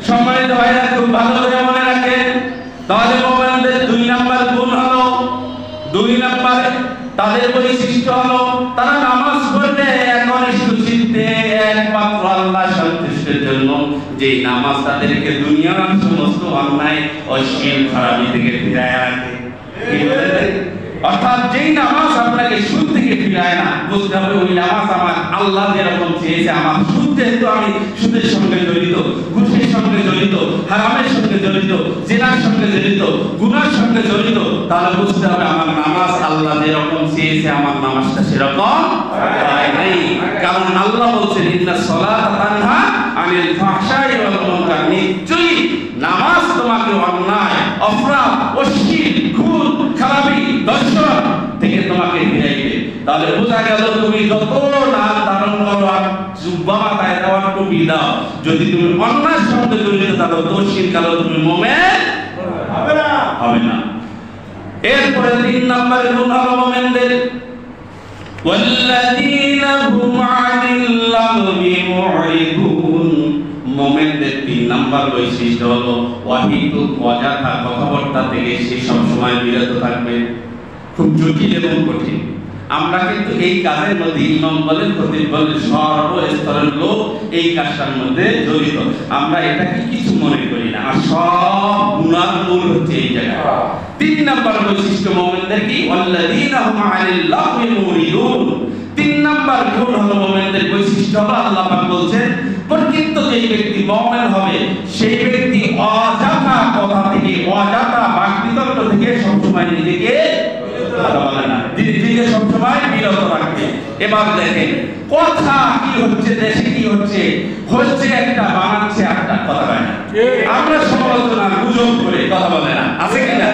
সম্মানিত ভাইরা খুব ভালো করে মনে রাখেন, তাহলে মুমিনদের 2 নাম্বার গুণ হলো, 2 নাম্বার তাদের বৈশিষ্ট্য হলো তারা নামাজ পড়লে একনিষ্ঠ চিত্তে একমাত্র আল্লাহ সন্তুষ্টির জন্য, যে নামাজ তাদেরকে দুনিয়ার সমস্ত অন্যায় অশ্লীল খারাপি থেকে ফিরায় রাখে। অর্থাৎ যেই নামাজ আপনাকে সুদ থেকে ফিরায় না, বুঝতে হবে ওই নামাজ আমার আল্লাহ যেরকম চেয়েছে, আমার সুদ যেহেতু আমি সুদের সঙ্গে জড়িত, ঘুষের সঙ্গে জড়িত, হারামের সঙ্গে জড়িত, জিনার সঙ্গে জড়িত, গুনার সঙ্গে জড়িত, তাহলে বুঝতে হবে আমার নামাজ আল্লাহ যেরকম চেয়েছে আমার নামাজটা সেরকম হয় নাই। কারণ আল্লাহ বলছেন ইন্নাস সালাতা তানহা আনিল ফাহশাই ওয়াল মুনকার, নিশ্চয়ই নামাজ তোমাকে অন্যায়, অপরাধ, অশ্লীল, খুন, খারাপি, দর্শন থেকে তোমাকে ফিরাইবে। তাহলে বোঝা গেল তুমি যত নাম ধারণ করো আর জুব্বা মাথায় দেওয়ার টুপি দাও, যদি তুমি অন্যায়ের সঙ্গে জড়িত থাকো দোষীর কালো তুমি মুমিন হবে না। এরপরে 3 নম্বরে গুণ হলো মুমিনদের ওয়াল্লাযীনা হুম আনিল লাগবি মুরিদুন। মুমিনদের 3 নাম্বার বৈশিষ্ট্য হলো ওয়াহিদু, অযথা কথাবার্তা থেকে সে সব সময় বিরত থাকবে। খুব জটিল এবং কঠিন, আমরা কিন্তু এই কাজের মধ্যে ইমাম বলেন, খতিব বলেন, সর্বস্তরের লোক এই কাজটার মধ্যে জড়িত, আমরা এটাকে কিছু মনে করি না, আর সব গুনার মূল হচ্ছে এই জায়গায়। 3 নাম্বার বৈশিষ্ট্য মুমিনদের কি ওয়াল্লাযীনা হুম আনিল লাগবি মুরিদুন। 3 নাম্বার গুণ হলো মুমিনদের বৈশিষ্ট্য হলো আল্লাহ পাক বলছেন প্রকৃত যেই ব্যক্তি মুমিন হবে সেই ব্যক্তি অযথা কথা থেকে, অযথা বাকবিতর্ক থেকে সবসময় নিজেকে কথা বলে না, নিজেকে সবসময় বিরত রাখবে। এবার দেখেন কথা কি হচ্ছে, দেশে কি হচ্ছে, হচ্ছে একটা বানাচ্ছে একটা, কথা বলে না, আমরা সমালোচনা গুজব করে কথা বলে না, আছে কি না?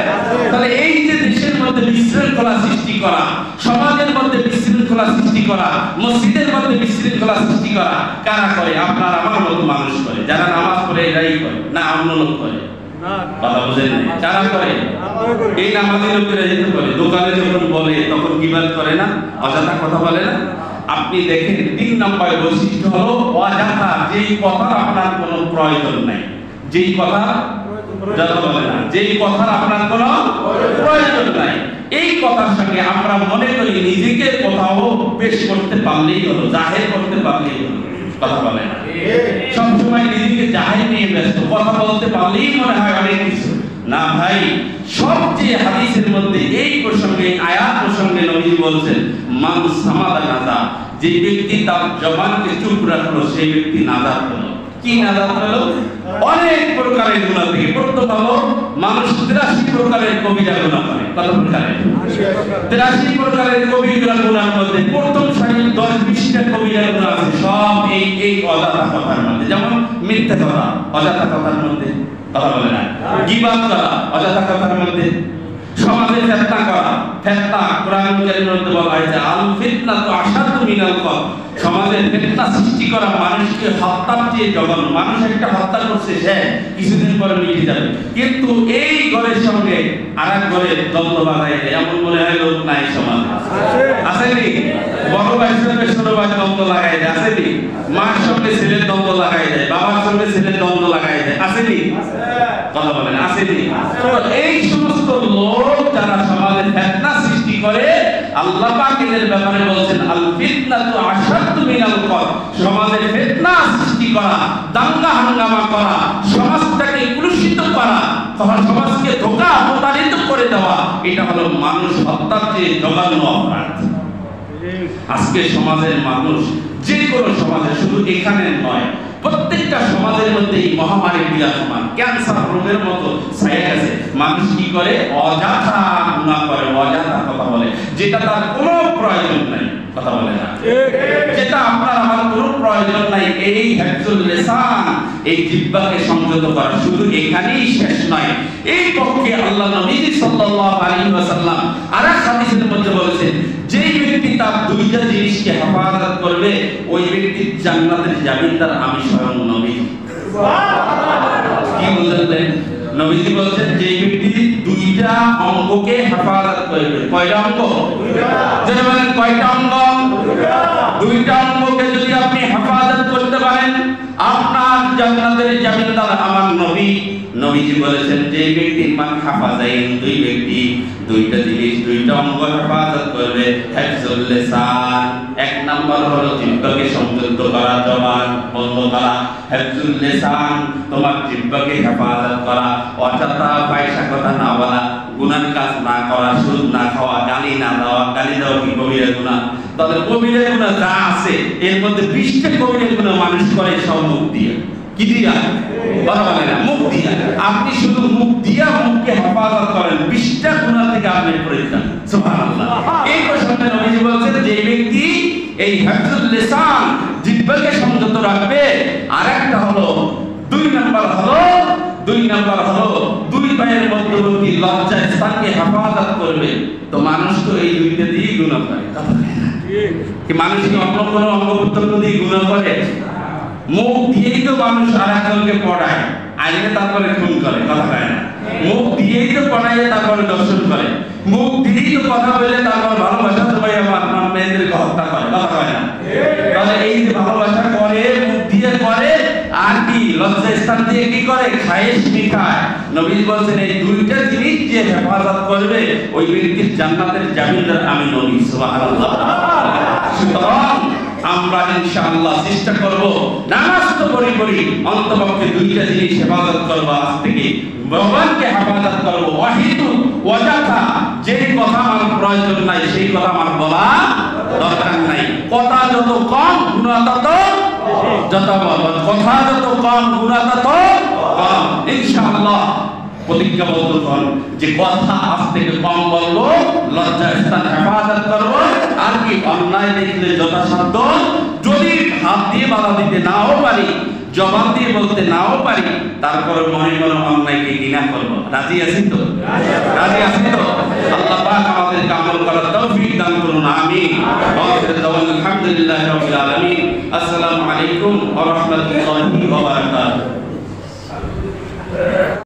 তাহলে এই যে দেশের মধ্যে বিশৃঙ্খলা সৃষ্টি করা, সমাজের মধ্যে বিশৃঙ্খলা সৃষ্টি করা, মসজিদের মধ্যে বিশৃঙ্খলা সৃষ্টি করা কারা করে? আপনার আমার মতো মানুষ করে, যারা নামাজ পড়ে এরাই করে না অন্য লোক করে? কথা বুঝেন না, কারা করে? এই নামাজি লোকেরা যেতে করে, দোকানে যখন বলে তখন গীবত করে না, অযথা কথা বলে না। আপনি দেখেন 3 নম্বর বৈশিষ্ট্য হলো অযথা, যেই কথা আপনার কোনো প্রয়োজন নাই, যেই কথা যথা বলে না, যেই কথার আপনার কোনো প্রয়োজন নাই, এই কথার সঙ্গে আমরা মনে করি নিজেকে কোথাও পেশ করতে পারলেই হলো, জাহির করতে পারলেই হলো, কথা বলে না। সবসময় নিজেকে জাহির নিয়ে ব্যস্ত, কথা বলতে পারলেই মনে হয় অনেক কিছু, না ভাই, সবচেয়ে হাদিসের মধ্যে এই প্রসঙ্গে, আয়াত প্রসঙ্গে নবীজি বলছেন মান সামাদা নাজা, যে ব্যক্তি তার জবানকে চুপ রাখলো সেই ব্যক্তি নাজাত পেল। কি নাজাত পেল? অনেক প্রকারের গুনাহ থেকে। প্রথম হলো মানুষ 83 প্রকারের কবিরা গুনাহ করে। কত প্রকারের? 83 প্রকারের কবিরা গুনাহর মধ্যে প্রথম সারির 10-20টা কবিরা গুনাহ আছে, সব এই অযথা কথার মধ্যে। যেমন মিথ্যা কথা, অযথা কথার মধ্যে কথা বলে না। গীবত করা, অযথা কথার মধ্যে। সমাজে ফিতনা করা, ফিতনা কোরআনুল কারীমের মধ্যে বলা হয়েছে আল ফিতনাতু আশাদ্দু মিনাল কতল। সমাজে ফিতনা সৃষ্টি করা মানুষকে হত্যার চেয়ে জঘন্য। মানুষ একটা হত্যা করছে, সে কিছুদিন পরে মিটে যাবে, কিন্তু এই ঘরের সঙ্গে আরেক ঘরে দ্বন্দ্ব বাঁধাই দেয়, এমন মনে হয় লোক নাই সমাজে। আসেনি? বড় ভাইয়ের সঙ্গে ছোট ভাই দ্বন্দ্ব লাগাই দেয়, আসেনি? মার সঙ্গে ছেলের দ্বন্দ্ব লাগাই দেয়, বাবার সঙ্গে ছেলের দ্বন্দ্ব লাগাই দেয়, আসেনি? কথা বলেন, আসেনি? এই সমস্ত লোক যারা সমাজে ফিতনা সৃষ্টি করে, আল্লাহ পাক এদের ব্যাপারে বলছেন আল ফিতনাতু আশাদ্দু মিনাল কতল। সমাজে ফিতনা সৃষ্টি করা, দাঙ্গা হাঙ্গামা করা, সমাজটাকে কলুষিত করা, সমাজকে ধোঁকা প্রতারিত করে দেওয়া, এটা হলো মানুষ হত্যার চেয়ে জঘন্য অপরাধ। আজকে সমাজের মানুষ, যে কোনো সমাজে, শুধু এখানে নয়, প্রত্যেকটা সমাজের মধ্যে এই মহামারী বিরাজমান, ক্যান্সার রোগের মতো ছায়া গেছে। মানুষ কি করে? অযথা গুনাহ করে, অযথা কথা বলে, যেটা তার কোনো প্রয়োজন নাই। কথা বলে না, যেটা আপনার আমার কোনো প্রয়োজন নাই। এই হিফজুল লিসান, এই জিহ্বাকে সংযত করা শুধু এখানেই শেষ নয়। এই পক্ষে আল্লাহ নবী সাল্লাল্লাহু আলাইহি ওয়াসাল্লাম আরেক হাদিসের মধ্যে বলেছেন, যেই ব্যক্তি তার দুইটা জিনিসকে হেফাজত করবে, ওই ব্যক্তির জান্নাতের জামিনদার আমি স্বয়ং নবী। কি বললেন? নবীজি বলছেন যে ব্যক্তি দুইটা অঙ্গকে হেফাজত করবে। কয়টা অঙ্গ? যেটা বলেন কয়টা অঙ্গ? দুইটা অঙ্গকে যদি আপনি হেফাজত করতে পারেন, আপনার জান্নাতের জামিনদার আমার নবী। নবীজি বলেছেন যে ব্যক্তি মান হাফাজাইন, দুই ব্যক্তি দুইটা জিনিস, দুইটা অঙ্গ হেফাজত করবে। হিফজুল লিসান, এক নাম্বার হলো জিহ্বাকে সংযত করা, জবান বন্ধ করা। হিফজুল লিসান, তোমার জিহ্বাকে হেফাজত করা, অযথা পয়সা কথা না বলা, গুনাহ কাজ না করা, সুদ না খাওয়া, গালি না দেওয়া। গালি দেওয়া কি কবিরা গুনাহ? তাহলে কবিরা গুনাহ যা আছে এর মধ্যে 20টা কবিরা গুনাহ মানুষ করে সব মুখ দিয়ে। কি দিয়া? বলা বলে না, মুখ দিয়া। আপনি শুধু মুখ দিয়া মুখকে হেফাজত করেন, 20টা গুনাহ থেকে আপনি পরিত্রাণ। সুবহানাল্লাহ। এই প্রসঙ্গে নবীজি বলেছেন যে ব্যক্তি এই হিফজুল লিসান, জিহ্বাকে সংযত রাখবে, আরেকটা হলো দুই নাম্বার হলো দুই পায়ের মধ্যবর্তী লজ্জা স্থানকে হেফাজত করবে। তো মানুষ তো এই দুইটা দিয়ে গুনাহ করে। কি মানুষ কি অন্য কোনো অঙ্গ প্রত্যঙ্গ দিয়ে গুনাহ করে? মুখ দিয়েই তো মানুষ আরেকজনকে পড়ায়, আইনে তারপরে খুন করে। কথা হয় না? মুখ দিয়েই তো পড়াইয়ে তারপরে দর্শন করে, মুখ দিয়েই তো কথা বলে তারপর ভালোবাসা তো ভাই আমার মেয়েদেরকে হত্যা করে। কথা হয় না? তাহলে এই যে ভালোবাসা করে, মুখ দিয়ে করে, আর কি লজ্জা স্থান দিয়ে কি করে? খায়েশ মিঠায়। নবী বলছেন এই দুইটা জিনিস যে হেফাজত করবে, ওই ব্যক্তির জান্নাতের জামিনদার আমি নবী। সুবহানাল্লাহ। সুতরাং আমরা ইনশাআল্লাহ চেষ্টা করব, নামাজ তো করি, অন্তপক্ষে দুইটা জিনিস হেফাজত করব। আজ থেকে ভগবানকে হেফাজত করব। ওয়াহিদু ওয়াজাতা, যে কথা আমার প্রয়োজন নাই সেই কথা আমার বলা দরকার নাই। কথা যত কম গুনাহ তত যত বড়, কথা যত কম গুনাহ তত কম। ইনশাআল্লাহ প্রতিজ্ঞাবদ্ধ হন যে কথা আজ থেকে কম বলবো, লজ্জা স্থান হেফাজত করবো, আর কি অন্যায় দেখলে যথাসাধ্য, যদি হাত দিয়ে বাধা দিতে নাও পারি, জবান দিয়ে বলতে নাও পারি, তারপরে মনে মনে অন্যায়কে ঘৃণা করবো। রাজি আছি তো? রাজি আছি তো? আল্লাহ পাক আমাদেরকে আমল করার তৌফিক দান করুন। আমিন। আলহামদুলিল্লাহি রাব্বিল আলামিন। আসসালামু আলাইকুম ওয়া রাহমাতুল্লাহি ওয়া বারাকাতুহু।